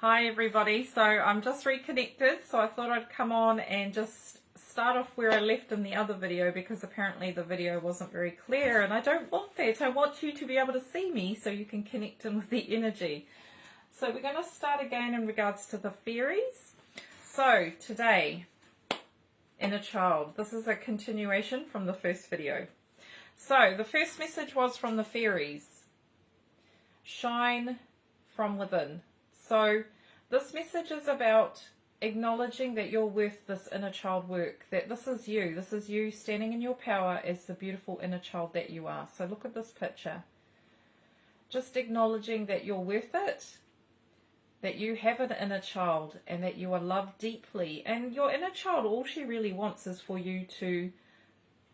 Hi everybody, so I'm just reconnected, so I thought I'd come on and just start off where I left in the other video because apparently the video wasn't very clear and I don't want that. I want you to be able to see me so you can connect in with the energy. So we're going to start again in regards to the fairies. So today, inner child. This is a continuation from the first video. So the first message was from the fairies. Shine from within. So this message is about acknowledging that you're worth this inner child work, that this is you standing in your power as the beautiful inner child that you are. So look at this picture. Just acknowledging that you're worth it, that you have an inner child and that you are loved deeply. And your inner child, all she really wants is for you to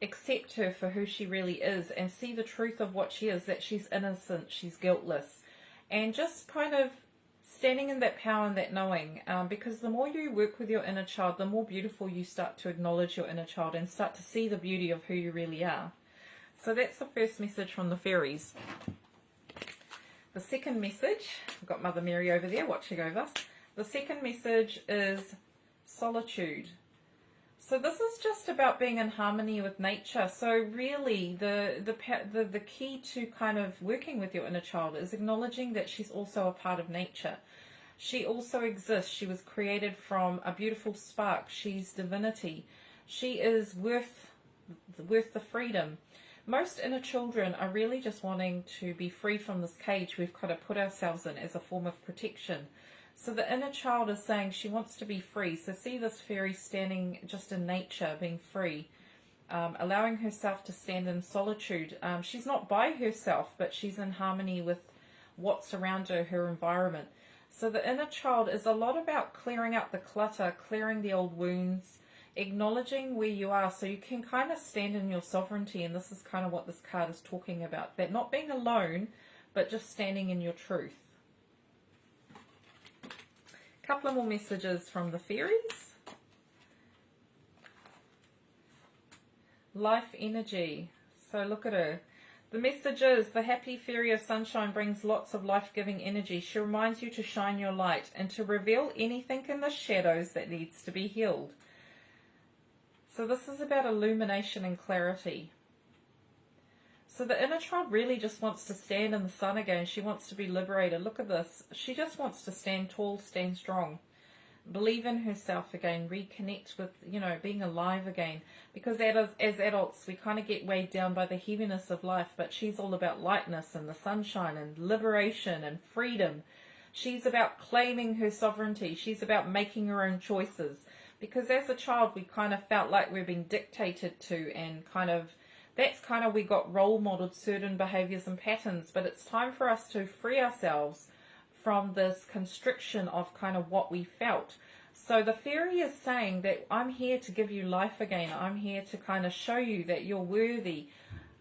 accept her for who she really is and see the truth of what she is, that she's innocent, she's guiltless. And just kind of standing in that power and that knowing, because the more you work with your inner child, the more beautiful you start to acknowledge your inner child and start to see the beauty of who you really are. So that's the first message from the fairies. The second message, I've got Mother Mary over there watching over us. The second message is solitude. So this is just about being in harmony with nature. So really the key to kind of working with your inner child is acknowledging that she's also a part of nature. She also exists. She was created from a beautiful spark. She's divinity. She is worth the freedom. Most inner children are really just wanting to be free from this cage we've kind of put ourselves in as a form of protection. So the inner child is saying she wants to be free. So see this fairy standing just in nature, being free, allowing herself to stand in solitude. She's not by herself, but she's in harmony with what's around her, her environment. So the inner child is a lot about clearing out the clutter, clearing the old wounds, acknowledging where you are so you can kind of stand in your sovereignty. And this is kind of what this card is talking about, that not being alone, but just standing in your truth. Couple of more messages from the fairies. Life energy. So look at her. The message is the happy fairy of sunshine brings lots of life-giving energy. She reminds you to shine your light and to reveal anything in the shadows that needs to be healed. So this is about illumination and clarity. So the inner child really just wants to stand in the sun again. She wants to be liberated. Look at this. She just wants to stand tall, stand strong. Believe in herself again. Reconnect with, being alive again. Because as adults, we kind of get weighed down by the heaviness of life. But she's all about lightness and the sunshine and liberation and freedom. She's about claiming her sovereignty. She's about making her own choices. Because as a child, we kind of felt like we're being dictated to and we got role modeled certain behaviors and patterns, but it's time for us to free ourselves from this constriction of kind of what we felt. So the fairy is saying that I'm here to give you life again. I'm here to kind of show you that you're worthy.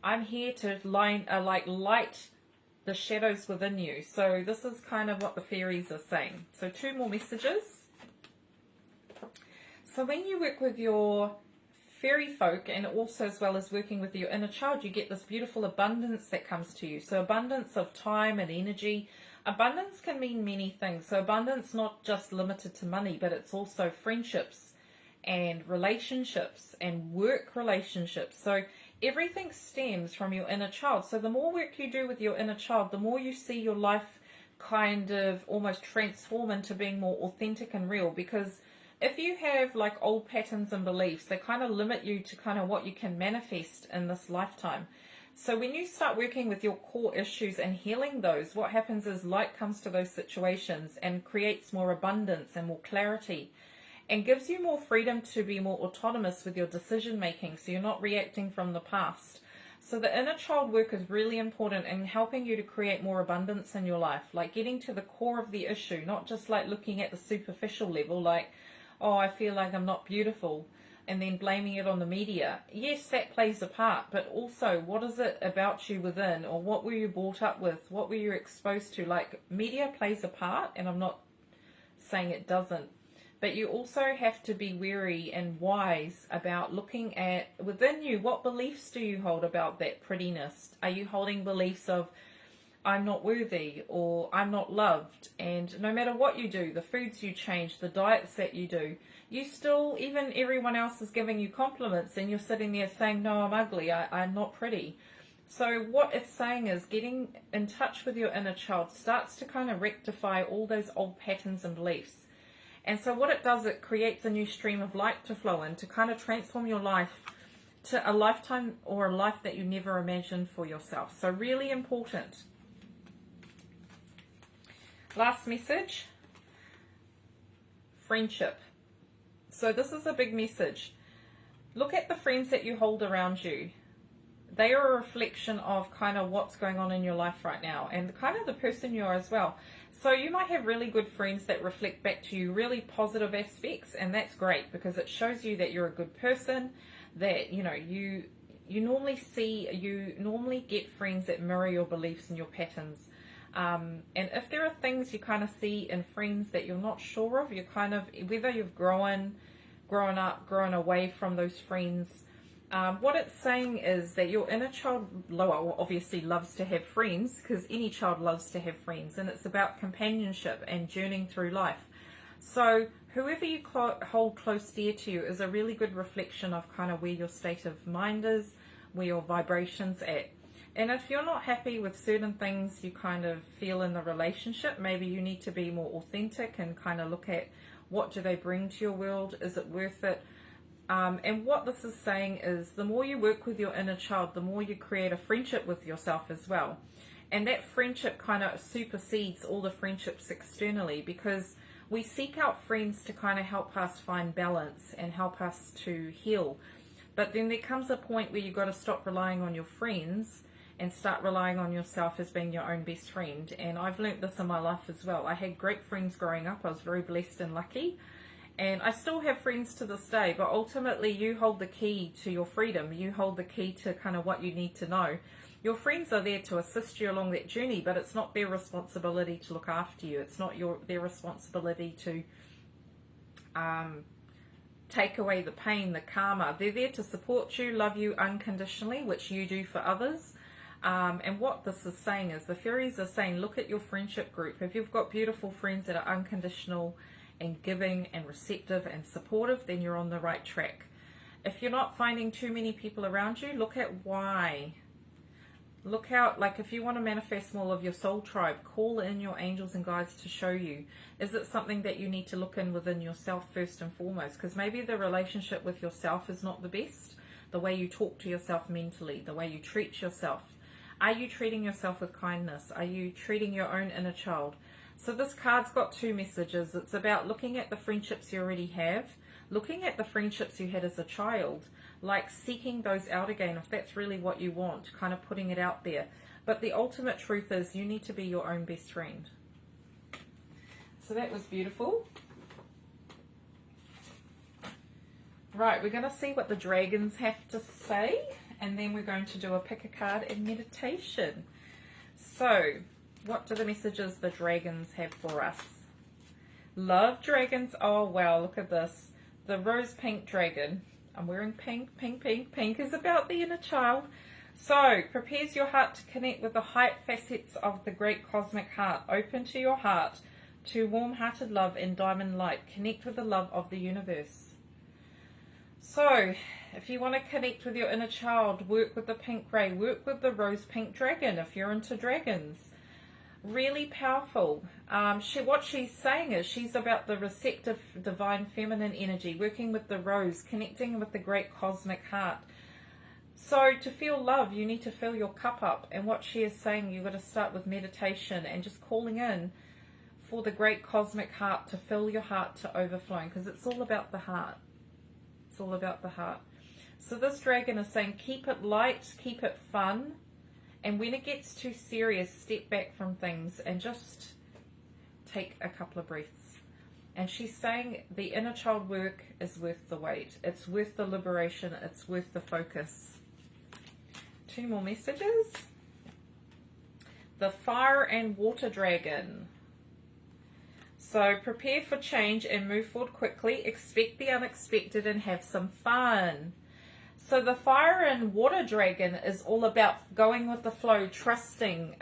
I'm here to light the shadows within you. So this is kind of what the fairies are saying. So two more messages. So when you work with your fairy folk and also as well as working with your inner child, you get this beautiful abundance that comes to you. So abundance of time and energy. Abundance can mean many things. So abundance not just limited to money, but it's also friendships and relationships and work relationships. So everything stems from your inner child. So the more work you do with your inner child, the more you see your life kind of almost transform into being more authentic and real. Because if you have like old patterns and beliefs, they kind of limit you to kind of what you can manifest in this lifetime. So when you start working with your core issues and healing those, what happens is light comes to those situations and creates more abundance and more clarity and gives you more freedom to be more autonomous with your decision making, so you're not reacting from the past. So the inner child work is really important in helping you to create more abundance in your life, like getting to the core of the issue, not just like looking at the superficial level, like, oh, I feel like I'm not beautiful, and then blaming it on the media. Yes, that plays a part, but also what is it about you within, or what were you brought up with, what were you exposed to? Like, media plays a part, and I'm not saying it doesn't, but you also have to be wary and wise about looking at within you, what beliefs do you hold about that prettiness? Are you holding beliefs of I'm not worthy or I'm not loved. And no matter what you do, the foods you change, the diets that you do, you still, even everyone else is giving you compliments and you're sitting there saying, no, I'm ugly, I'm not pretty. So what it's saying is getting in touch with your inner child starts to kind of rectify all those old patterns and beliefs. And so what it does, it creates a new stream of light to flow in to kind of transform your life to a lifetime or a life that you never imagined for yourself. So really important. Last message, friendship. So this is a big message. Look at the friends that you hold around you. They are a reflection of kind of what's going on in your life right now and kind of the person you are as well. So you might have really good friends that reflect back to you really positive aspects, and that's great because it shows you that you're a good person, that you normally get friends that mirror your beliefs and your patterns. And if there are things you kind of see in friends that you're not sure of, you're kind of, whether you've grown up, grown away from those friends, what it's saying is that your inner child obviously loves to have friends, because any child loves to have friends, and it's about companionship and journeying through life. So whoever you hold close dear to you is a really good reflection of kind of where your state of mind is, where your vibration's at. And if you're not happy with certain things you kind of feel in the relationship, maybe you need to be more authentic and kind of look at what do they bring to your world, is it worth it? And what this is saying is the more you work with your inner child, the more you create a friendship with yourself as well. And that friendship kind of supersedes all the friendships externally, because we seek out friends to kind of help us find balance and help us to heal. But then there comes a point where you've got to stop relying on your friends and start relying on yourself as being your own best friend. And I've learnt this in my life as well. I had great friends growing up. I was very blessed and lucky. And I still have friends to this day, but ultimately you hold the key to your freedom. You hold the key to kind of what you need to know. Your friends are there to assist you along that journey, but it's not their responsibility to look after you. It's not their responsibility to take away the pain, the karma. They're there to support you, love you unconditionally, which you do for others. And what this is saying is the fairies are saying, look at your friendship group. If you've got beautiful friends that are unconditional and giving and receptive and supportive, then you're on the right track. If you're not finding too many people around you, look at why. Look out, like if you want to manifest more of your soul tribe, call in your angels and guides to show you. Is it something that you need to look in within yourself first and foremost? Because maybe the relationship with yourself is not the best. The way you talk to yourself mentally, the way you treat yourself. Are you treating yourself with kindness? Are you treating your own inner child? So this card's got two messages. It's about looking at the friendships you already have, looking at the friendships you had as a child, like seeking those out again if that's really what you want, kind of putting it out there. But the ultimate truth is you need to be your own best friend. So that was beautiful. Right, we're going to see what the dragons have to say, and then we're going to do a pick a card and meditation. So, what do the messages the dragons have for us? Love dragons. Oh wow, look at this. The rose pink dragon. I'm wearing pink, pink, pink. Pink is about the inner child. So, prepares your heart to connect with the height facets of the great cosmic heart. Open to your heart, to warm-hearted love and diamond light. Connect with the love of the universe. So, if you want to connect with your inner child, work with the pink ray. Work with the rose pink dragon if you're into dragons. Really powerful. What she's saying is she's about the receptive divine feminine energy, working with the rose, connecting with the great cosmic heart. So to feel love, you need to fill your cup up. And what she is saying, you've got to start with meditation and just calling in for the great cosmic heart to fill your heart to overflowing, because it's all about the heart. It's all about the heart. So this dragon is saying keep it light, keep it fun. And when it gets too serious, step back from things and just take a couple of breaths. And she's saying the inner child work is worth the wait. It's worth the liberation. It's worth the focus. Two more messages. The fire and water dragon. So prepare for change and move forward quickly. Expect the unexpected and have some fun. So the fire and water dragon is all about going with the flow, trusting,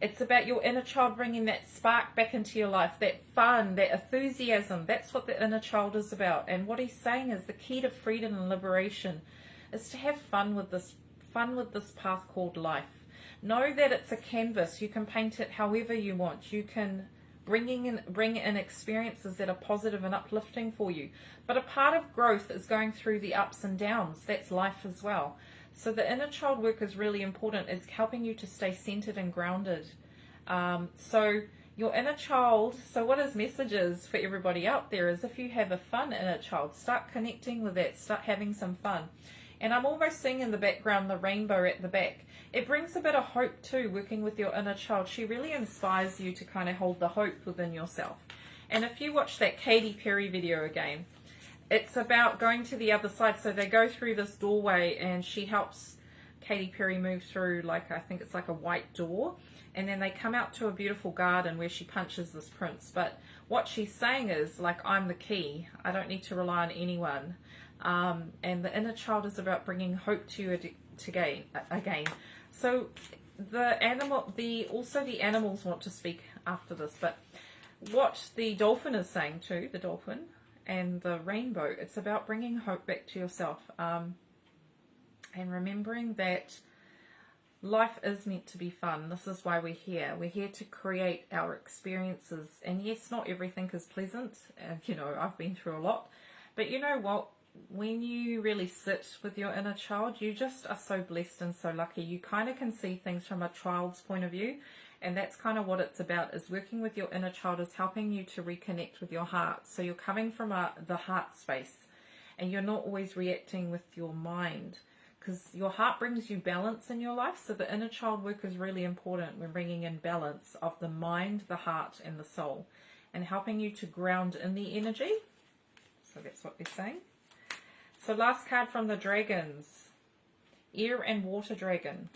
It's about your inner child bringing that spark back into your life, that fun, that enthusiasm. That's what the inner child is about. And what he's saying is the key to freedom and liberation is to have fun with this path called life. Know that it's a canvas. You can paint it however you want. You can bring in experiences that are positive and uplifting for you. But a part of growth is going through the ups and downs. That's life as well. So the inner child work is really important. It's helping you to stay centered and grounded. So your inner child, so what his message is for everybody out there is, if you have a fun inner child, start connecting with that, start having some fun. And I'm almost seeing in the background the rainbow at the back. It brings a bit of hope too, working with your inner child. She really inspires you to kind of hold the hope within yourself. And if you watch that Katy Perry video again, it's about going to the other side. So they go through this doorway and she helps Katy Perry move through, like, I think it's like a white door. And then they come out to a beautiful garden where she punches this prince. But what she's saying is, like, I'm the key. I don't need to rely on anyone. And the inner child is about bringing hope to you again. So the animals want to speak after this. But what the dolphin is saying too, the dolphin, and the rainbow, it's about bringing hope back to yourself, and remembering that life is meant to be fun. This is why we're here. We're here to create our experiences. And yes, not everything is pleasant. You know, I've been through a lot. But you know what? When you really sit with your inner child, you just are so blessed and so lucky. You kind of can see things from a child's point of view. And that's kind of what it's about, is working with your inner child is helping you to reconnect with your heart. So you're coming from the heart space, and you're not always reacting with your mind, because your heart brings you balance in your life. So the inner child work is really important when bringing in balance of the mind, the heart, and the soul, and helping you to ground in the energy. So that's what they're saying. So last card from the dragons, Air and Water Dragon.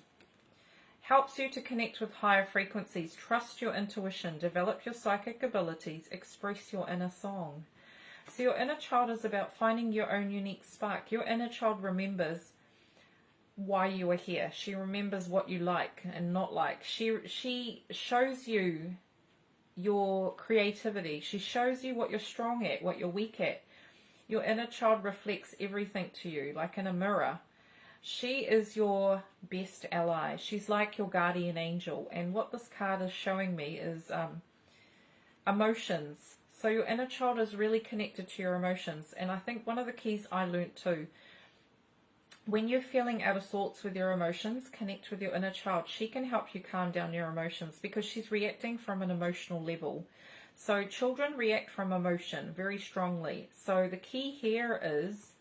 Helps you to connect with higher frequencies, trust your intuition, develop your psychic abilities, express your inner song. So your inner child is about finding your own unique spark. Your inner child remembers why you are here. She remembers what you like and not like. She shows you your creativity. She shows you what you're strong at, what you're weak at. Your inner child reflects everything to you, like in a mirror. She is your best ally. She's like your guardian angel. And what this card is showing me is emotions. So your inner child is really connected to your emotions. And I think one of the keys I learnt too, when you're feeling out of sorts with your emotions, connect with your inner child. She can help you calm down your emotions, because she's reacting from an emotional level. So children react from emotion very strongly. So the key here is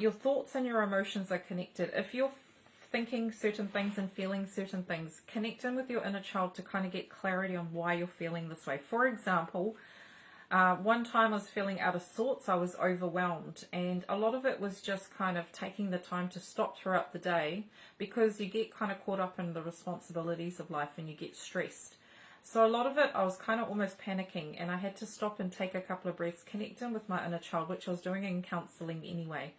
your thoughts and your emotions are connected. If you're thinking certain things and feeling certain things, connect in with your inner child to kind of get clarity on why you're feeling this way. For example, one time I was feeling out of sorts. I was overwhelmed, and a lot of it was just kind of taking the time to stop throughout the day, because you get kind of caught up in the responsibilities of life and you get stressed. So a lot of it, I was kind of almost panicking, and I had to stop and take a couple of breaths, connect in with my inner child, which I was doing in counselling anyway.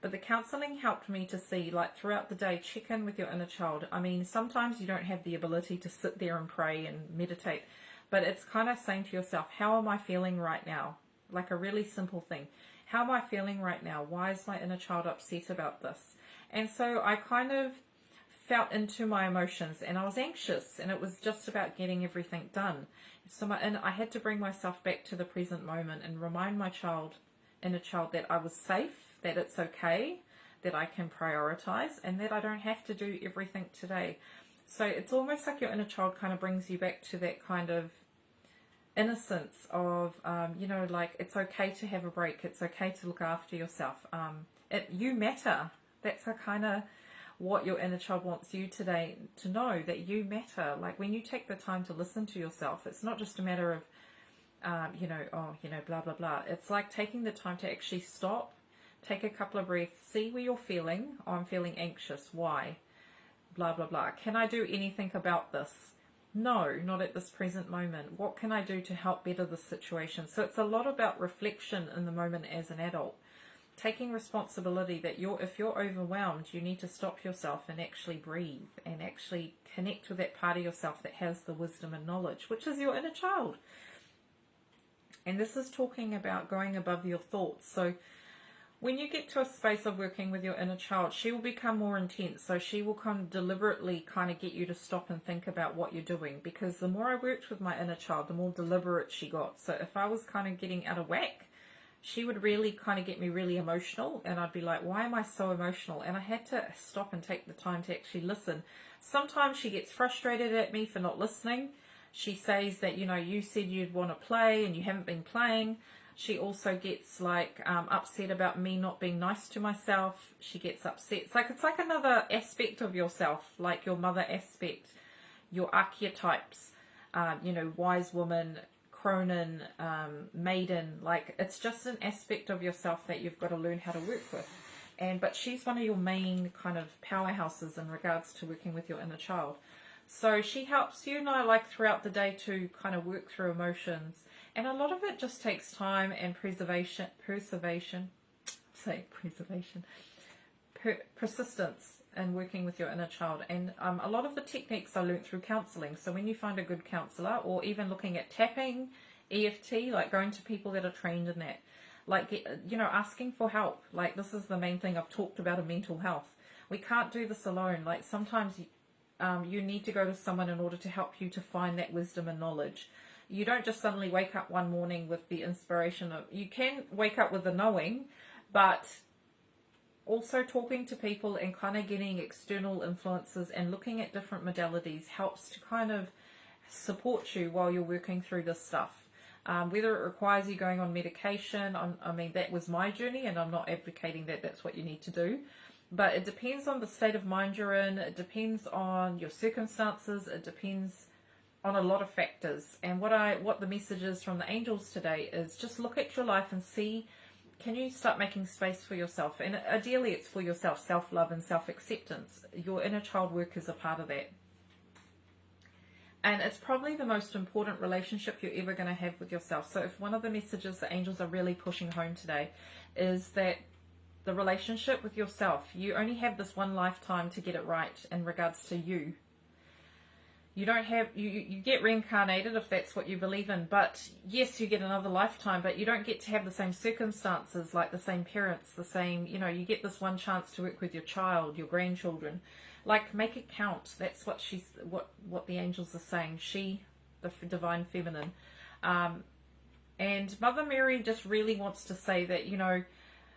But the counselling helped me to see, like, throughout the day, check in with your inner child. I mean, sometimes you don't have the ability to sit there and pray and meditate, but it's kind of saying to yourself, how am I feeling right now? Like a really simple thing. How am I feeling right now? Why is my inner child upset about this? And so I kind of felt into my emotions, and I was anxious, and it was just about getting everything done. So I had to bring myself back to the present moment and remind my inner child that I was safe, that it's okay, that I can prioritize, and that I don't have to do everything today. So it's almost like your inner child kind of brings you back to that kind of innocence of, like, it's okay to have a break. It's okay to look after yourself. You matter. That's a kind of what your inner child wants you today to know, that you matter. Like, when you take the time to listen to yourself, it's not just a matter of, blah, blah, blah. It's like taking the time to actually stop, take a couple of breaths, see where you're feeling. Oh, I'm feeling anxious. Why? Blah, blah, blah. Can I do anything about this? No, not at this present moment. What can I do to help better the situation? So it's a lot about reflection in the moment as an adult. taking responsibility that if you're overwhelmed, you need to stop yourself and actually breathe and actually connect with that part of yourself that has the wisdom and knowledge, which is your inner child. And this is talking about going above your thoughts. So when you get to a space of working with your inner child, she will become more intense. So she will deliberately kind of get you to stop and think about what you're doing. Because the more I worked with my inner child, the more deliberate she got. So if I was kind of getting out of whack, she would really kind of get me really emotional. And I'd be like, why am I so emotional? And I had to stop and take the time to actually listen. Sometimes she gets frustrated at me for not listening. She says that, you said you'd want to play and you haven't been playing. She also gets upset about me not being nice to myself. She gets upset. It's like another aspect of yourself, like your mother aspect, your archetypes, wise woman, Cronin, maiden. Like, it's just an aspect of yourself that you've got to learn how to work with. But she's one of your main kind of powerhouses in regards to working with your inner child. So she helps you throughout the day to kind of work through emotions. And a lot of it just takes time and persistence in working with your inner child. And a lot of the techniques I learned through counselling. So when you find a good counsellor, or even looking at tapping, EFT, like going to people that are trained in that, asking for help. Like, this is the main thing I've talked about in mental health. We can't do this alone. Like, sometimes you need to go to someone in order to help you to find that wisdom and knowledge. You don't just suddenly wake up one morning with the inspiration of, you can wake up with the knowing, but also talking to people and kind of getting external influences and looking at different modalities helps to kind of support you while you're working through this stuff. Whether it requires you going on medication, that was my journey, and I'm not advocating that that's what you need to do. But it depends on the state of mind you're in. It depends on your circumstances. It depends on a lot of factors. And what the message is from the angels today is just look at your life and see, can you start making space for yourself? And ideally it's for yourself, self-love and self-acceptance. Your inner child work is a part of that. And it's probably the most important relationship you're ever going to have with yourself. So if one of the messages the angels are really pushing home today is that the relationship with yourself, you only have this one lifetime to get it right in regards to you. You don't have, you get reincarnated if that's what you believe in, but yes, you get another lifetime, but you don't get to have the same circumstances, like the same parents, the same, you get this one chance to work with your child, your grandchildren. Like, make it count. That's what what the angels are saying. She, the divine feminine. And Mother Mary just really wants to say that,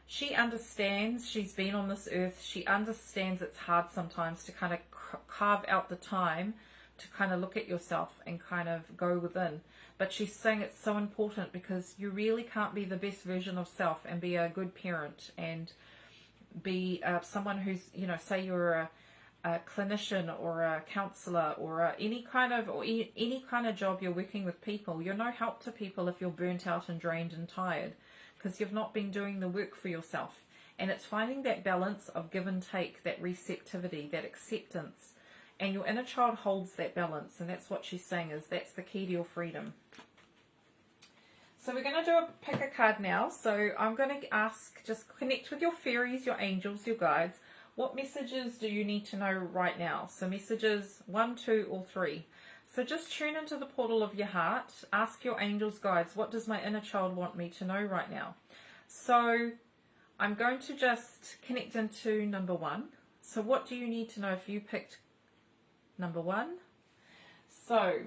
she understands, she's been on this earth, she understands it's hard sometimes to kind of carve out the time to kind of look at yourself and kind of go within. But she's saying it's so important because you really can't be the best version of self and be a good parent and be someone who's, say you're a clinician or a counsellor or any kind of job you're working with people. You're no help to people if you're burnt out and drained and tired, because you've not been doing the work for yourself. And it's finding that balance of give and take, that receptivity, that acceptance. And your inner child holds that balance, and that's what she's saying is that's the key to your freedom. So we're going to pick a card now. So I'm going to ask, just connect with your fairies, your angels, your guides. What messages do you need to know right now? So messages 1, 2, or 3. So just tune into the portal of your heart. Ask your angels, guides, what does my inner child want me to know right now? So I'm going to just connect into number 1. So what do you need to know if you picked number 1? So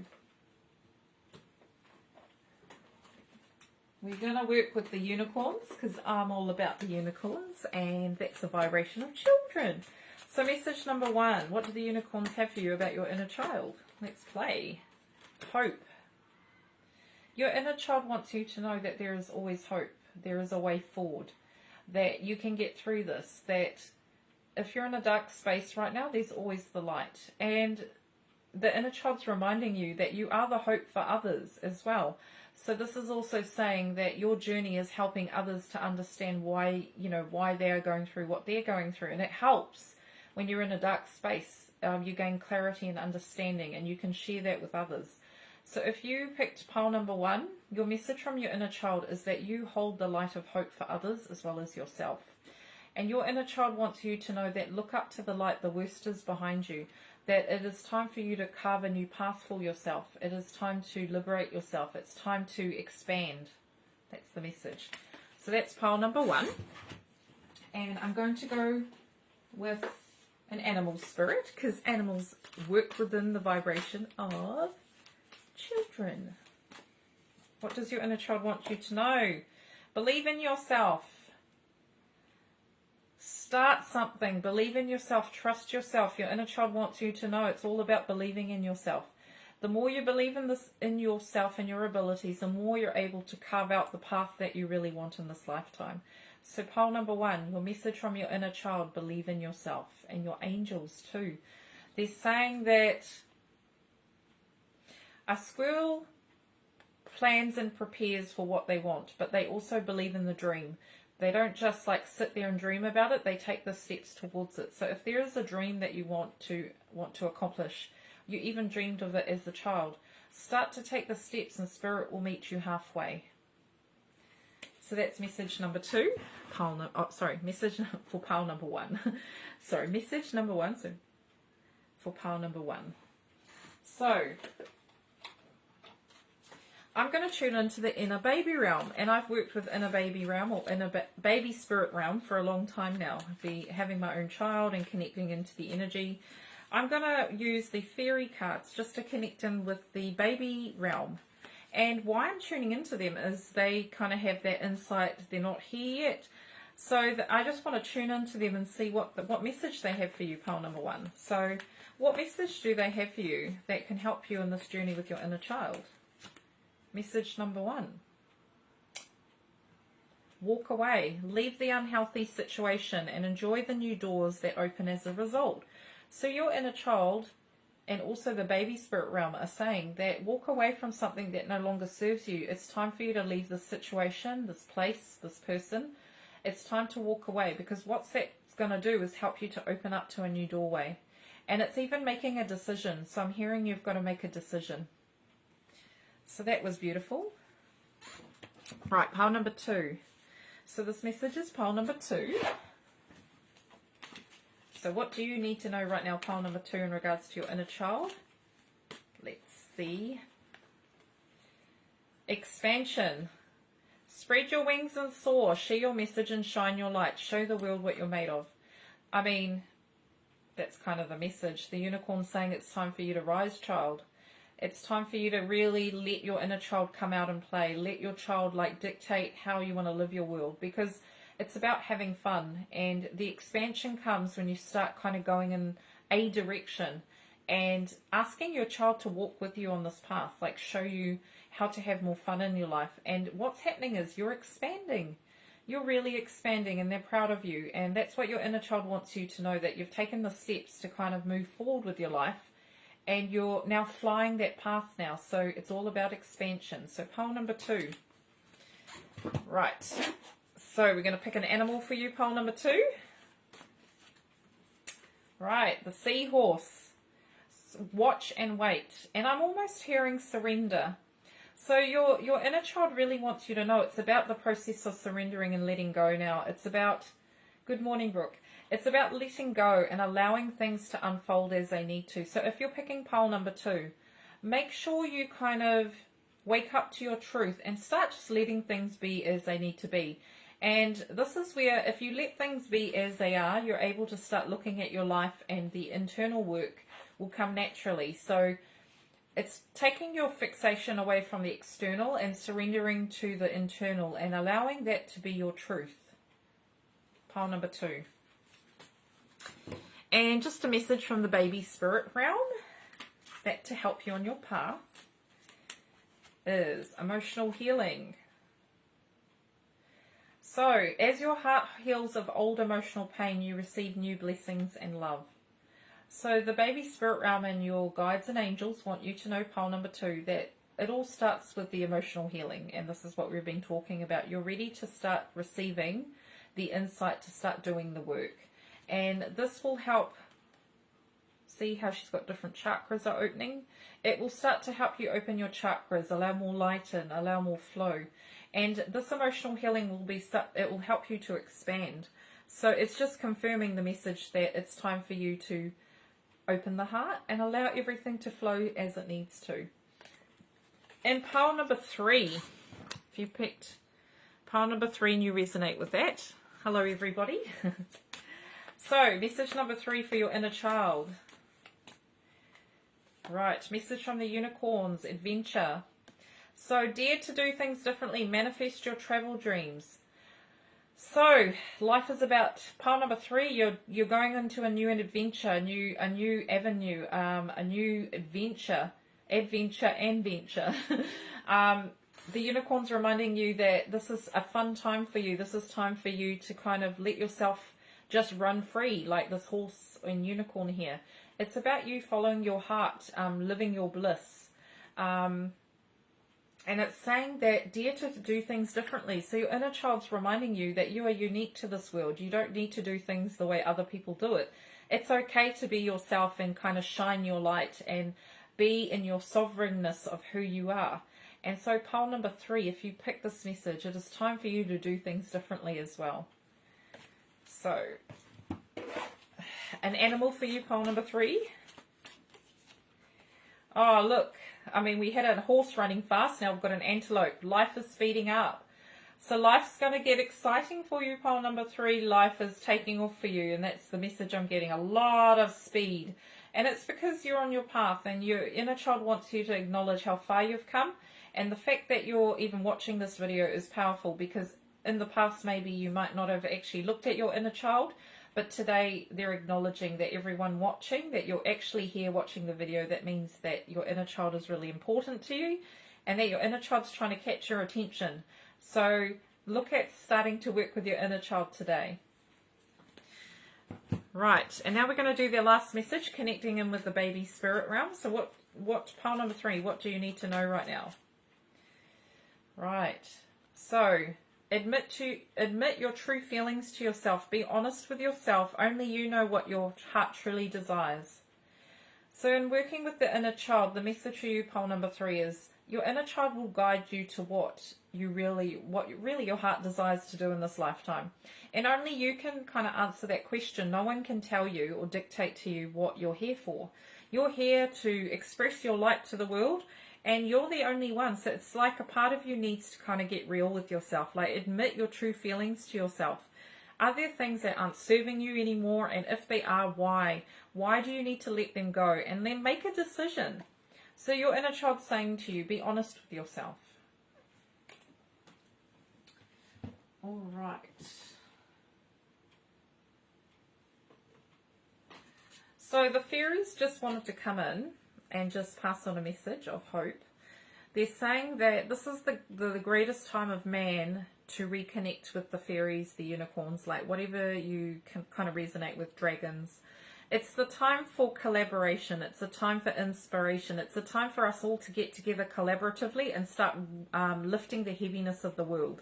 we're going to work with the unicorns because I'm all about the unicorns, and that's the vibration of children. So message number 1, what do the unicorns have for you about your inner child? Let's play. Hope. Your inner child wants you to know that there is always hope. There is a way forward. That you can get through this. That if you're in a dark space right now, there's always the light. And the inner child's reminding you that you are the hope for others as well. So this is also saying that your journey is helping others to understand why they are going through what they're going through. And it helps when you're in a dark space. You gain clarity and understanding, and you can share that with others. So if you picked pile number 1, your message from your inner child is that you hold the light of hope for others as well as yourself. And your inner child wants you to know that look up to the light, the worst is behind you, that it is time for you to carve a new path for yourself. It is time to liberate yourself. It's time to expand. That's the message. So that's pile number 1. And I'm going to go with an animal spirit, because animals work within the vibration of children. What does your inner child want you to know? Believe in yourself. Start something. Believe in yourself. Trust yourself. Your inner child wants you to know it's all about believing in yourself. The more you believe in yourself and your abilities, the more you're able to carve out the path that you really want in this lifetime. So pile number 1, your message from your inner child, believe in yourself, and your angels too. They're saying that a squirrel plans and prepares for what they want, but they also believe in the dream. They don't just like sit there and dream about it, they take the steps towards it. So if there is a dream that you want to accomplish, you even dreamed of it as a child, start to take the steps and spirit will meet you halfway. So that's message number 2. Message for pile number 1. Sorry, message number 1. So for pile number 1. So I'm going to tune into the inner baby realm, and I've worked with inner baby realm or inner baby spirit realm for a long time now. I've been having my own child and connecting into the energy. I'm going to use the fairy cards just to connect in with the baby realm. And why I'm tuning into them is they kind of have that insight. They're not here yet. So I just want to tune into them and see what message they have for you, pile number 1. So what message do they have for you that can help you in this journey with your inner child? Message number 1. Walk away. Leave the unhealthy situation and enjoy the new doors that open as a result. So your inner child and also the baby spirit realm are saying that walk away from something that no longer serves you. It's time for you to leave this situation, this place, this person. It's time to walk away, because what's that's going to do is help you to open up to a new doorway. And it's even making a decision. So I'm hearing you've got to make a decision. So that was beautiful. Right, pile number 2. So this message is pile number 2. So what do you need to know right now, pile number 2, in regards to your inner child? Let's see. Expansion. Spread your wings and soar. Share your message and shine your light. Show the world what you're made of. I mean, that's kind of the message. The unicorn saying it's time for you to rise, child. It's time for you to really let your inner child come out and play. Let your child dictate how you want to live your world, because it's about having fun, and the expansion comes when you start kind of going in a direction and asking your child to walk with you on this path, show you how to have more fun in your life. And what's happening is you're expanding. You're really expanding, and they're proud of you. And that's what your inner child wants you to know, that you've taken the steps to kind of move forward with your life. And you're now flying that path now. So it's all about expansion. So pile number 2. Right. So we're going to pick an animal for you, pile number 2. Right. The seahorse. Watch and wait. And I'm almost hearing surrender. So your inner child really wants you to know it's about the process of surrendering and letting go now. It's about, good morning, Brooke. It's about letting go and allowing things to unfold as they need to. So if you're picking pile number 2, make sure you kind of wake up to your truth and start just letting things be as they need to be. And this is where, if you let things be as they are, you're able to start looking at your life, and the internal work will come naturally. So it's taking your fixation away from the external and surrendering to the internal and allowing that to be your truth. Pile number 2. And just a message from the baby spirit realm that to help you on your path is emotional healing. So as your heart heals of old emotional pain, you receive new blessings and love. So the baby spirit realm and your guides and angels want you to know, pile number 2, that it all starts with the emotional healing. And this is what we've been talking about. You're ready to start receiving the insight to start doing the work. And this will help See how she's got different chakras are opening? It will start to help you open your chakras, allow more light in, allow more flow. And this emotional healing will be, it will help you to expand. So it's just confirming the message that it's time for you to open the heart and allow everything to flow as it needs to. And pile number 3, if you picked pile number 3 and you resonate with that, hello everybody. So, message number 3 for your inner child. Right, message from the unicorns, adventure. So, dare to do things differently, manifest your travel dreams. So, life is about, pile number 3, you're going into a new adventure, a new avenue, a new adventure. The unicorn's reminding you that this is a fun time for you. This is time for you to kind of let yourself just run free, like this horse and unicorn here. It's about you following your heart, living your bliss. And it's saying that dare to do things differently. So your inner child's reminding you that you are unique to this world. You don't need to do things the way other people do it. It's okay to be yourself and kind of shine your light and be in your sovereignness of who you are. And so pile number 3, if you pick this message, it is time for you to do things differently as well. So, an animal for you, pile number 3. Oh, look. I mean, we had a horse running fast. Now we've got an antelope. Life is speeding up. So life's going to get exciting for you, pile number 3. Life is taking off for you. And that's the message I'm getting. A lot of speed. And it's because you're on your path. And your inner child wants you to acknowledge how far you've come. And the fact that you're even watching this video is powerful, because in the past maybe you might not have actually looked at your inner child, but today they're acknowledging that everyone watching, that you're actually here watching the video. That means that your inner child is really important to you, and that your inner child's trying to catch your attention. So look at starting to work with your inner child today. Right, and now we're going to do the last message, connecting in with the baby spirit realm. So what pile number 3, what do you need to know right now? Right, so admit your true feelings to yourself. Be honest with yourself. Only you know what your heart truly desires. So in working with the inner child, the message for you, pile number 3, is your inner child will guide you to what really your heart desires to do in this lifetime. And only you can kind of answer that question. No one can tell you or dictate to you what you're here for. You're here to express your light to the world, and you're the only one. So it's like a part of you needs to kind of get real with yourself. Like, admit your true feelings to yourself. Are there things that aren't serving you anymore? And if they are, why? Why do you need to let them go? And then make a decision. So your inner child's saying to you, be honest with yourself. All right. So the fairies just wanted to come in and just pass on a message of hope. They're saying that this is the greatest time of man to reconnect with the fairies, the unicorns, like whatever you can kind of resonate with, dragons. It's the time for collaboration. It's a time for inspiration. It's a time for us all to get together collaboratively and start lifting the heaviness of the world.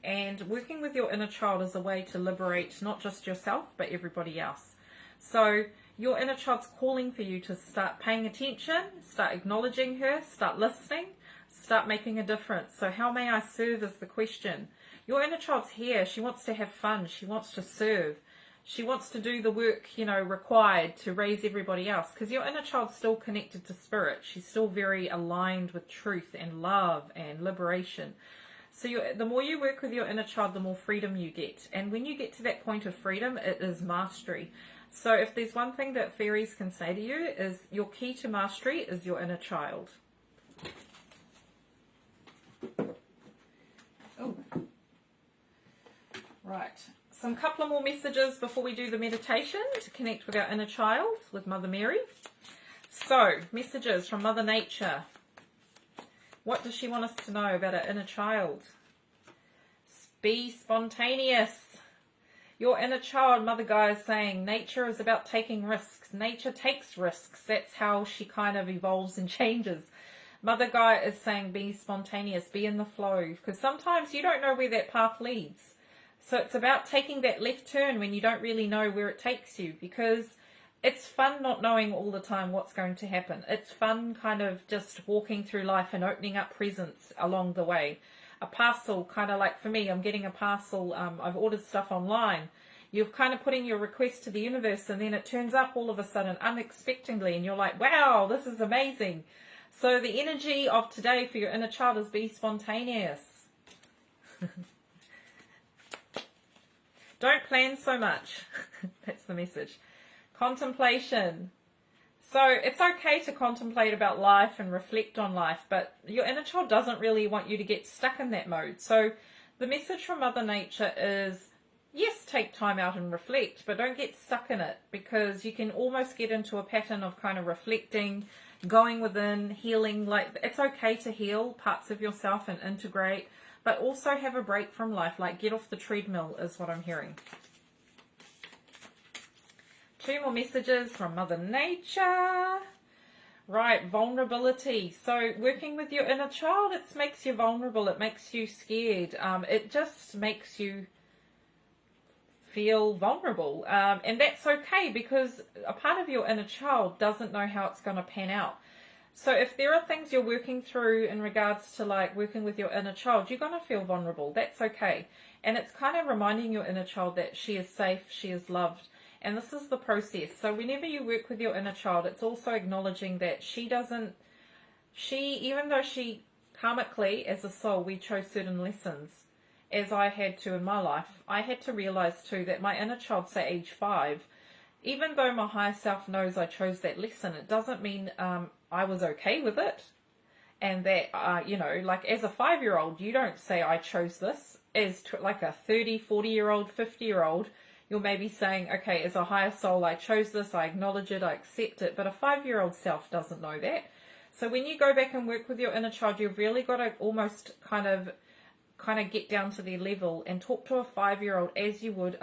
And working with your inner child is a way to liberate not just yourself, but everybody else. So your inner child's calling for you to start paying attention, start acknowledging her, start listening, start making a difference. So how may I serve is the question. Your inner child's here. She wants to have fun. She wants to serve. She wants to do the work, required to raise everybody else. Because your inner child's still connected to spirit. She's still very aligned with truth and love and liberation. So the more you work with your inner child, the more freedom you get. And when you get to that point of freedom, it is mastery. So if there's one thing that fairies can say to you, is your key to mastery is your inner child. Oh, right. Some couple of more messages before we do the meditation to connect with our inner child, with Mother Mary. So, messages from Mother Nature. What does she want us to know about our inner child? Be spontaneous. Your inner child, Mother Gaia, is saying nature is about taking risks. Nature takes risks. That's how she kind of evolves and changes. Mother Gaia is saying be spontaneous, be in the flow. Because sometimes you don't know where that path leads. So it's about taking that left turn when you don't really know where it takes you. Because it's fun not knowing all the time what's going to happen. It's fun kind of just walking through life and opening up presents along the way. A parcel, kind of like for me, I'm getting a parcel. I've ordered stuff online. You're kind of putting your request to the universe, and then it turns up all of a sudden unexpectedly, and you're like, wow, this is amazing. So the energy of today for your inner child is be spontaneous. Don't plan so much. That's the message. Contemplation. So it's okay to contemplate about life and reflect on life, but your inner child doesn't really want you to get stuck in that mode. So the message from Mother Nature is, yes, take time out and reflect, but don't get stuck in it, because you can almost get into a pattern of kind of reflecting, going within, healing. Like, it's okay to heal parts of yourself and integrate, but also have a break from life. Like, get off the treadmill is what I'm hearing. 2 more messages from Mother Nature. Right, vulnerability. So working with your inner child, it makes you vulnerable. It makes you scared. It just makes you feel vulnerable. And that's okay, because a part of your inner child doesn't know how it's going to pan out. So if there are things you're working through in regards to like working with your inner child, you're going to feel vulnerable. That's okay. And it's kind of reminding your inner child that she is safe, she is loved. And this is the process. So whenever you work with your inner child, it's also acknowledging that even though she karmically, as a soul, we chose certain lessons, as I had to in my life, I had to realize too that my inner child, say age 5, even though my higher self knows I chose that lesson, it doesn't mean I was okay with it. And that, like as a 5-year-old, you don't say I chose this. As like a 30, 40-year-old, 50-year-old, you're maybe saying, okay, as a higher soul, I chose this, I acknowledge it, I accept it. But a 5-year-old self doesn't know that. So when you go back and work with your inner child, you've really got to almost kind of get down to their level and talk to a 5-year-old as you would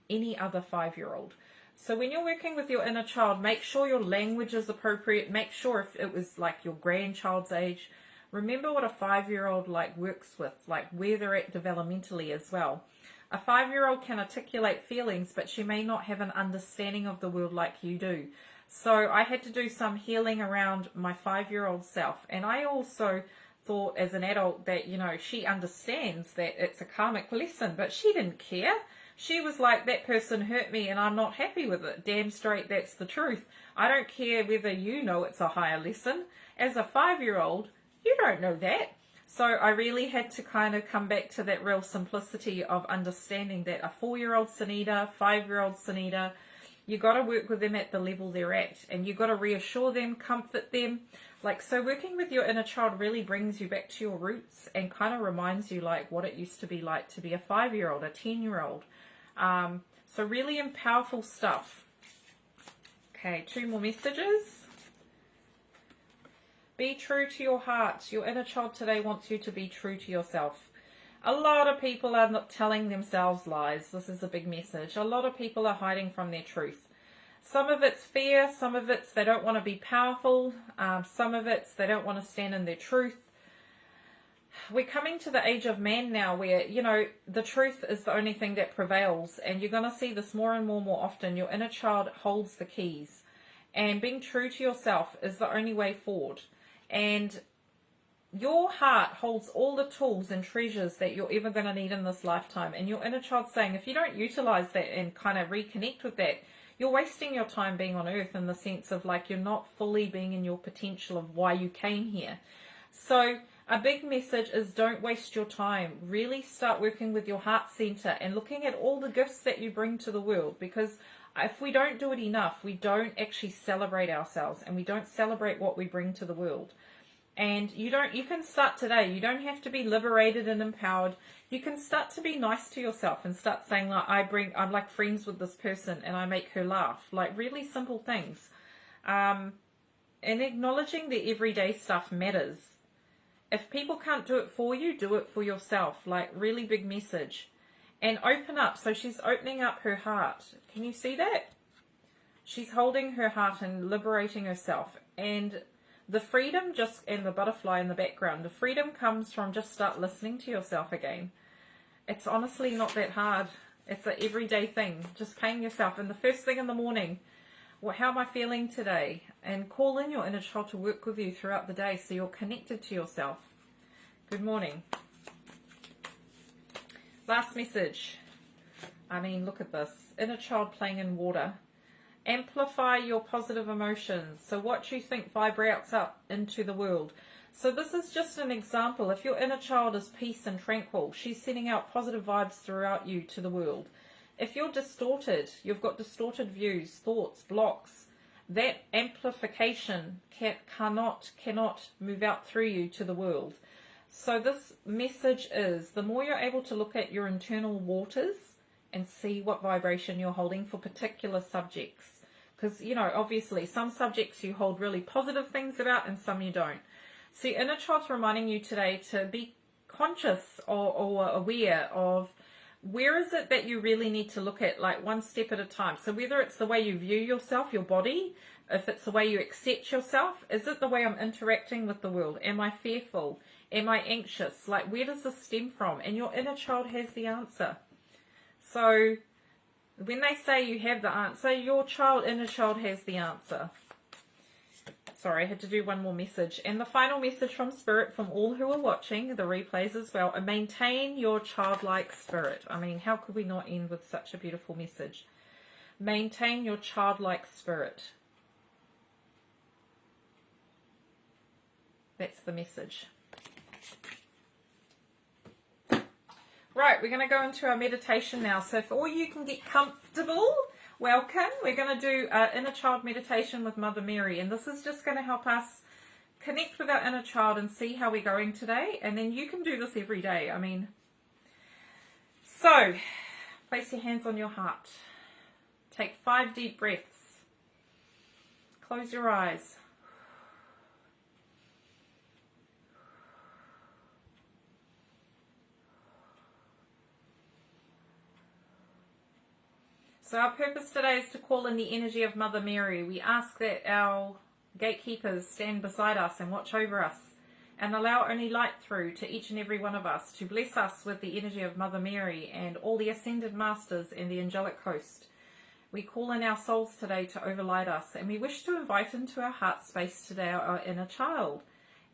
any other 5-year-old. So when you're working with your inner child, make sure your language is appropriate. Make sure if it was like your grandchild's age, remember what a 5-year-old like works with, like where they're at developmentally as well. A 5-year-old can articulate feelings, but she may not have an understanding of the world like you do. So I had to do some healing around my 5-year-old self. And I also thought as an adult that, she understands that it's a karmic lesson, but she didn't care. She was like, that person hurt me and I'm not happy with it. Damn straight, that's the truth. I don't care whether you know it's a higher lesson. As a 5-year-old, you don't know that. So I really had to kind of come back to that real simplicity of understanding that a 4-year-old Sunita, 5-year-old Sunita, you got to work with them at the level they're at, and you got to reassure them, comfort them. Like, so working with your inner child really brings you back to your roots and kind of reminds you like what it used to be like to be a 5-year-old, a 10-year-old. So really powerful stuff. Okay, 2 more messages. Be true to your heart. Your inner child today wants you to be true to yourself. A lot of people are not telling themselves lies. This is a big message. A lot of people are hiding from their truth. Some of it's fear. Some of it's they don't want to be powerful. Some of it's they don't want to stand in their truth. We're coming to the age of man now where, the truth is the only thing that prevails. And you're going to see this more and more often. Your inner child holds the keys. And being true to yourself is the only way forward. And your heart holds all the tools and treasures that you're ever going to need in this lifetime. And your inner child's saying, if you don't utilize that and kind of reconnect with that, you're wasting your time being on earth, in the sense of like you're not fully being in your potential of why you came here. So a big message is don't waste your time. Really start working with your heart center and looking at all the gifts that you bring to the world, because if we don't do it enough, we don't actually celebrate ourselves and we don't celebrate what we bring to the world. And you can start today. You don't have to be liberated and empowered. You can start to be nice to yourself and start saying, like, I'm like friends with this person and I make her laugh. Like really simple things. And acknowledging that everyday stuff matters. If people can't do it for you, do it for yourself. Like really big message. And open up. So she's opening up her heart. Can you see that? She's holding her heart and liberating herself. And the freedom and the butterfly in the background, the freedom comes from just start listening to yourself again. It's honestly not that hard. It's an everyday thing. Just paying yourself. And the first thing in the morning, How am I feeling today? And call in your inner child to work with you throughout the day so you're connected to yourself. Good morning. Last message. I mean, look at this. Inner child playing in water. Amplify your positive emotions. So what you think vibrates up into the world. So this is just an example. If your inner child is peace and tranquil, she's sending out positive vibes throughout you to the world. If you're distorted, you've got distorted views, thoughts, blocks, that amplification cannot move out through you to the world. So this message is, the more you're able to look at your internal waters and see what vibration you're holding for particular subjects. Because, you know, obviously some subjects you hold really positive things about and some you don't. So your inner child's reminding you today to be conscious or aware of where is it that you really need to look at, like one step at a time. So whether it's the way you view yourself, your body, if it's the way you accept yourself, is it the way I'm interacting with the world? Am I fearful? Am I anxious? Like, where does this stem from? And your inner child has the answer. So when they say you have the answer, your inner child has the answer. Sorry, I had to do one more message. And the final message from Spirit, from all who are watching the replays as well, maintain your childlike spirit. I mean, how could we not end with such a beautiful message? Maintain your childlike spirit. That's the message. Right, we're going to go into our meditation now. So if all you can get comfortable, welcome. We're going to do an inner child meditation with Mother Mary. And this is just going to help us connect with our inner child and see how we're going today. And then you can do this every day. I mean, so place your hands on your heart. Take 5 deep breaths. Close your eyes. So our purpose today is to call in the energy of Mother Mary. We ask that our gatekeepers stand beside us and watch over us and allow only light through to each and every one of us, to bless us with the energy of Mother Mary and all the ascended masters and the angelic host. We call in our souls today to overlight us, and we wish to invite into our heart space today our inner child,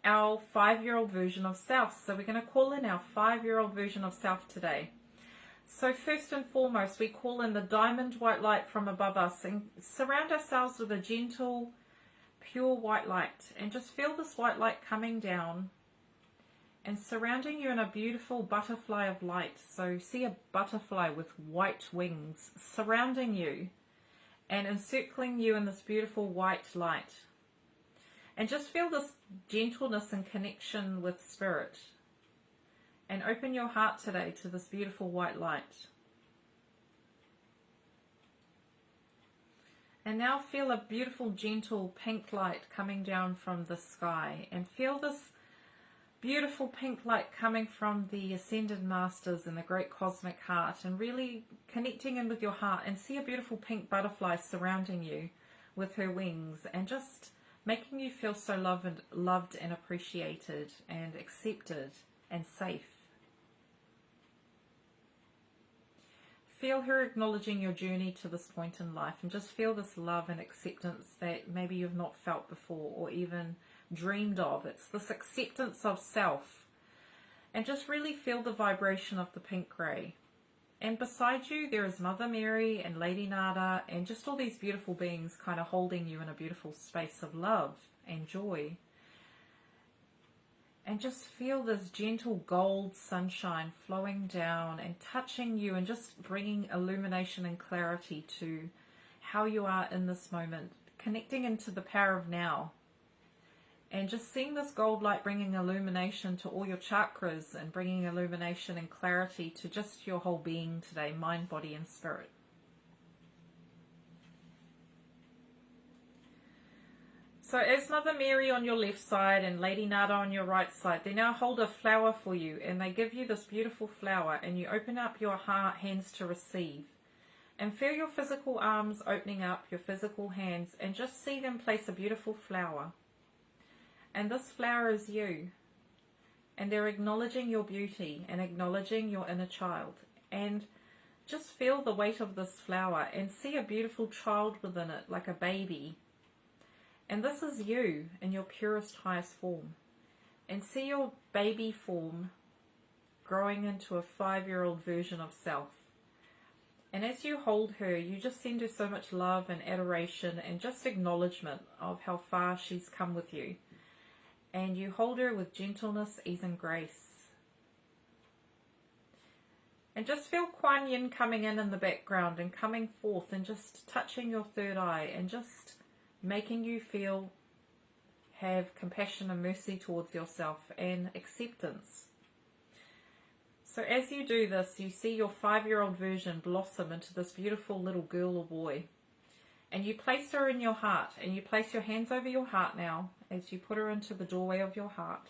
our 5-year-old version of self. So we're going to call in our 5-year-old version of self today. So first and foremost, we call in the diamond white light from above us and surround ourselves with a gentle, pure white light. And just feel this white light coming down and surrounding you in a beautiful butterfly of light. So see a butterfly with white wings surrounding you and encircling you in this beautiful white light. And just feel this gentleness and connection with Spirit. And open your heart today to this beautiful white light. And now feel a beautiful, gentle pink light coming down from the sky. And feel this beautiful pink light coming from the Ascended Masters and the Great Cosmic Heart. And really connecting in with your heart. And see a beautiful pink butterfly surrounding you with her wings. And just making you feel so loved and appreciated and accepted and safe. Feel her acknowledging your journey to this point in life, and just feel this love and acceptance that maybe you've not felt before or even dreamed of. It's this acceptance of self. And just really feel the vibration of the pink ray. And beside you there is Mother Mary and Lady Nada and just all these beautiful beings kind of holding you in a beautiful space of love and joy. And just feel this gentle gold sunshine flowing down and touching you and just bringing illumination and clarity to how you are in this moment. Connecting into the power of now. And just seeing this gold light bringing illumination to all your chakras and bringing illumination and clarity to just your whole being today, mind, body and spirit. So as Mother Mary on your left side and Lady Nada on your right side, they now hold a flower for you and they give you this beautiful flower and you open up your hands to receive. And feel your physical arms opening up, your physical hands, and just see them place a beautiful flower. And this flower is you. And they're acknowledging your beauty and acknowledging your inner child. And just feel the weight of this flower and see a beautiful child within it, like a baby. And this is you in your purest, highest form. And see your baby form growing into a 5-year-old version of self. And as you hold her, you just send her so much love and adoration and just acknowledgement of how far she's come with you. And you hold her with gentleness, ease and grace. And just feel Kuan Yin coming in the background and coming forth and just touching your third eye and just making you have compassion and mercy towards yourself and acceptance. So as you do this, you see your 5-year-old version blossom into this beautiful little girl or boy. And you place her in your heart, and you place your hands over your heart now as you put her into the doorway of your heart.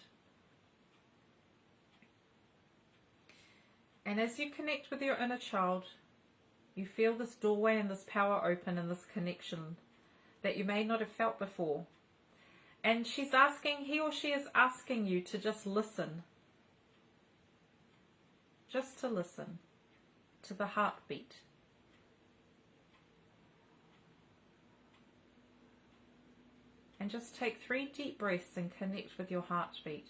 And as you connect with your inner child, you feel this doorway and this power open and this connection that you may not have felt before. And he or she is asking you to just listen. Just to listen to the heartbeat. And just take 3 deep breaths and connect with your heartbeat.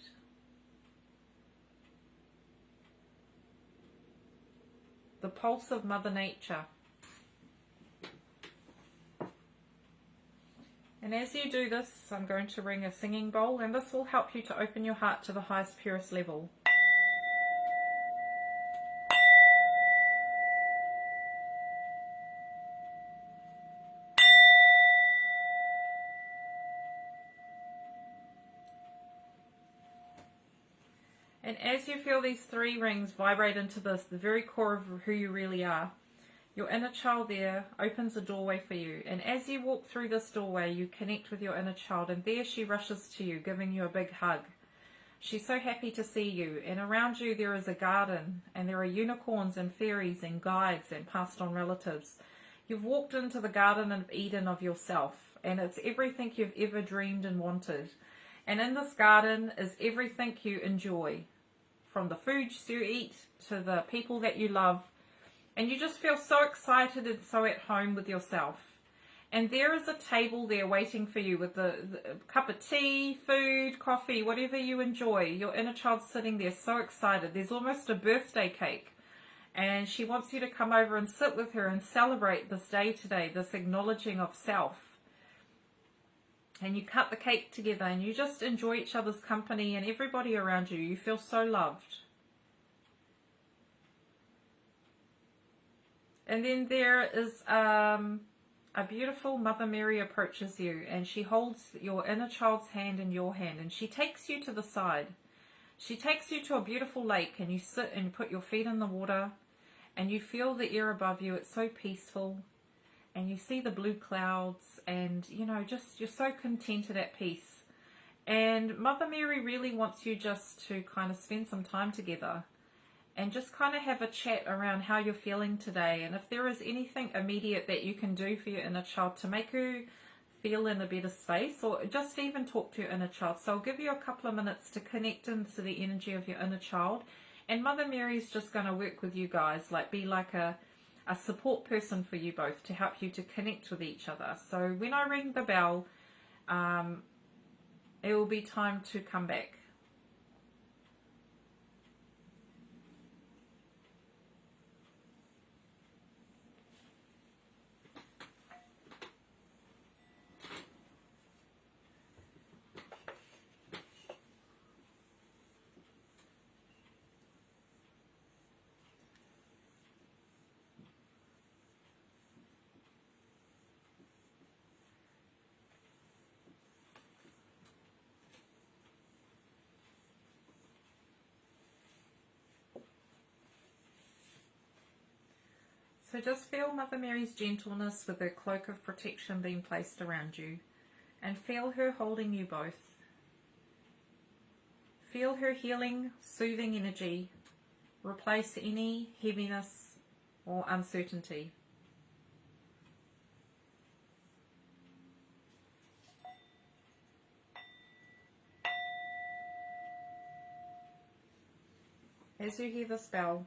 The pulse of Mother Nature. And as you do this, I'm going to ring a singing bowl, and this will help you to open your heart to the highest, purest level. And as you feel these 3 rings vibrate into the very core of who you really are, your inner child there opens a doorway for you. And as you walk through this doorway, you connect with your inner child, and there she rushes to you, giving you a big hug. She's so happy to see you, and around you there is a garden, and there are unicorns and fairies and guides and passed on relatives. You've walked into the Garden of Eden of yourself, and it's everything you've ever dreamed and wanted. And in this garden is everything you enjoy, from the foods you eat to the people that you love. And you just feel so excited and so at home with yourself. And there is a table there waiting for you with the cup of tea, food, coffee, whatever you enjoy. Your inner child's sitting there so excited. There's almost a birthday cake. And she wants you to come over and sit with her and celebrate this day today, this acknowledging of self. And you cut the cake together and you just enjoy each other's company and everybody around you. You feel so loved. And then there is a beautiful Mother Mary approaches you, and she holds your inner child's hand in your hand, and she takes you to the side. She takes you to a beautiful lake, and you sit and put your feet in the water, and you feel the air above you. It's so peaceful, and you see the blue clouds, and just you're so contented, at peace. And Mother Mary really wants you just to kind of spend some time together and just kind of have a chat around how you're feeling today, and if there is anything immediate that you can do for your inner child to make her feel in a better space, or just even talk to your inner child. So I'll give you a couple of minutes to connect into the energy of your inner child, and Mother Mary's just going to work with you guys, be like a support person for you both to help you to connect with each other. So when I ring the bell, it will be time to come back. So just feel Mother Mary's gentleness with her cloak of protection being placed around you, and feel her holding you both. Feel her healing, soothing energy replace any heaviness or uncertainty. As you hear this bell,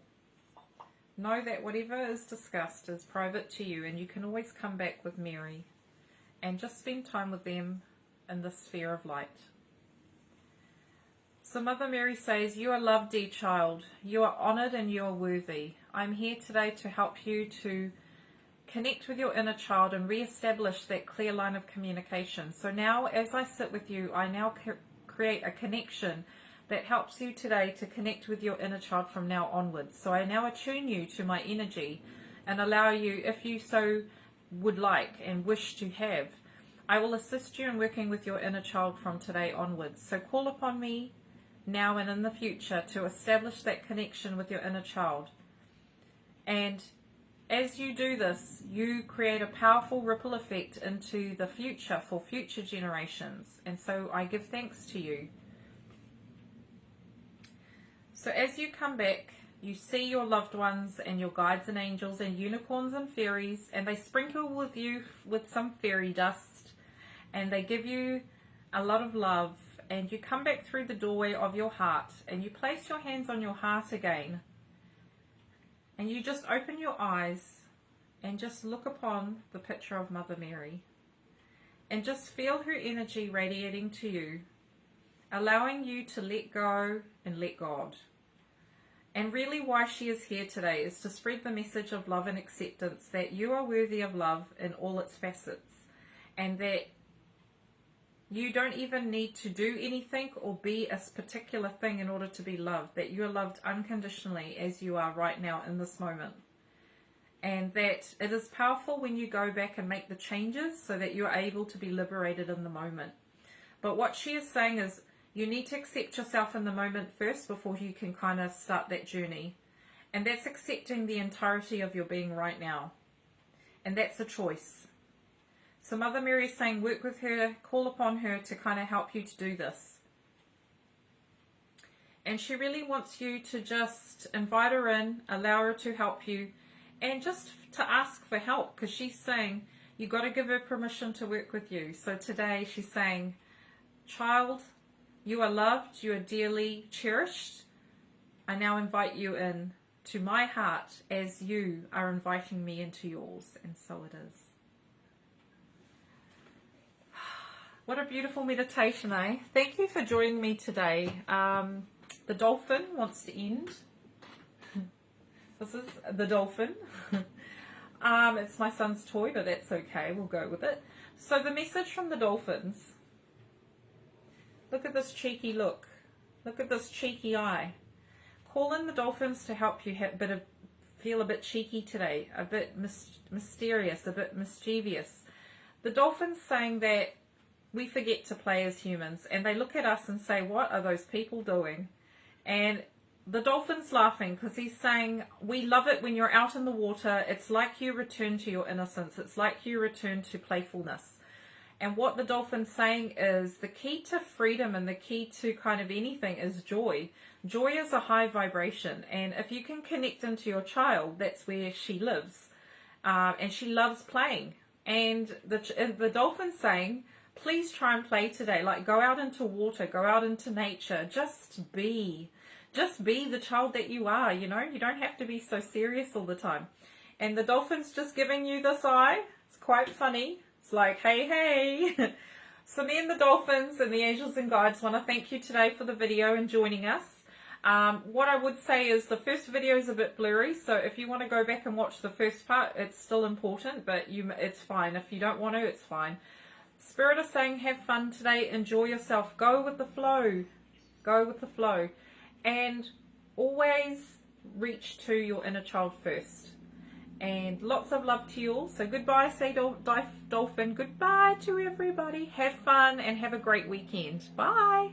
Know that whatever is discussed is private to you, and you can always come back with Mary and just spend time with them in the sphere of light. So Mother Mary says, you are loved, dear child. You are honoured and you are worthy. I'm here today to help you to connect with your inner child and re-establish that clear line of communication. So now as I sit with you, I now create a connection that helps you today to connect with your inner child from now onwards. So I now attune you to my energy and allow you, if you so would like and wish to have, I will assist you in working with your inner child from today onwards. So call upon me now and in the future to establish that connection with your inner child. And as you do this, you create a powerful ripple effect into the future for future generations. And so I give thanks to you. So as you come back, you see your loved ones and your guides and angels and unicorns and fairies, and they sprinkle with you with some fairy dust, and they give you a lot of love. And you come back through the doorway of your heart and you place your hands on your heart again, and you just open your eyes and just look upon the picture of Mother Mary and just feel her energy radiating to you, allowing you to let go and let God. And really why she is here today is to spread the message of love and acceptance, that you are worthy of love in all its facets, and that you don't even need to do anything or be a particular thing in order to be loved, that you are loved unconditionally as you are right now in this moment. And that it is powerful when you go back and make the changes so that you're able to be liberated in the moment. But what she is saying is you need to accept yourself in the moment first before you can kind of start that journey. And that's accepting the entirety of your being right now. And that's a choice. So Mother Mary is saying work with her, call upon her to kind of help you to do this. And she really wants you to just invite her in, allow her to help you, and just to ask for help, because she's saying you got to give her permission to work with you. So today she's saying, child, you are loved, you are dearly cherished. I now invite you in to my heart as you are inviting me into yours. And so it is. What a beautiful meditation, eh? Thank you for joining me today. The dolphin wants to end. This is the dolphin. It's my son's toy, but that's okay. We'll go with it. So the message from the dolphins. Look at this cheeky look. Look at this cheeky eye. Call in the dolphins to help you feel a bit cheeky today, a bit mysterious, a bit mischievous. The dolphins saying that we forget to play as humans, and they look at us and say, what are those people doing? And the dolphin's laughing because he's saying, we love it when you're out in the water. It's like you return to your innocence. It's like you return to playfulness. And what the dolphin's saying is the key to freedom and the key to kind of anything is joy. Joy is a high vibration, and if you can connect into your child, that's where she lives. And she loves playing. And the dolphin's saying, please try and play today. Like, go out into water, go out into nature, just be the child that you are, you know. You don't have to be so serious all the time. And the dolphin's just giving you this eye. It's quite funny. It's like, hey, hey. So me and the dolphins and the angels and guides want to thank you today for the video and joining us. What I would say is the first video is a bit blurry, so if you want to go back and watch the first part, it's still important, but it's fine. If you don't want to, it's fine. Spirit is saying have fun today, enjoy yourself, go with the flow, and always reach to your inner child first. And lots of love to you all. So goodbye, say dolphin, goodbye to everybody, have fun and have a great weekend. Bye.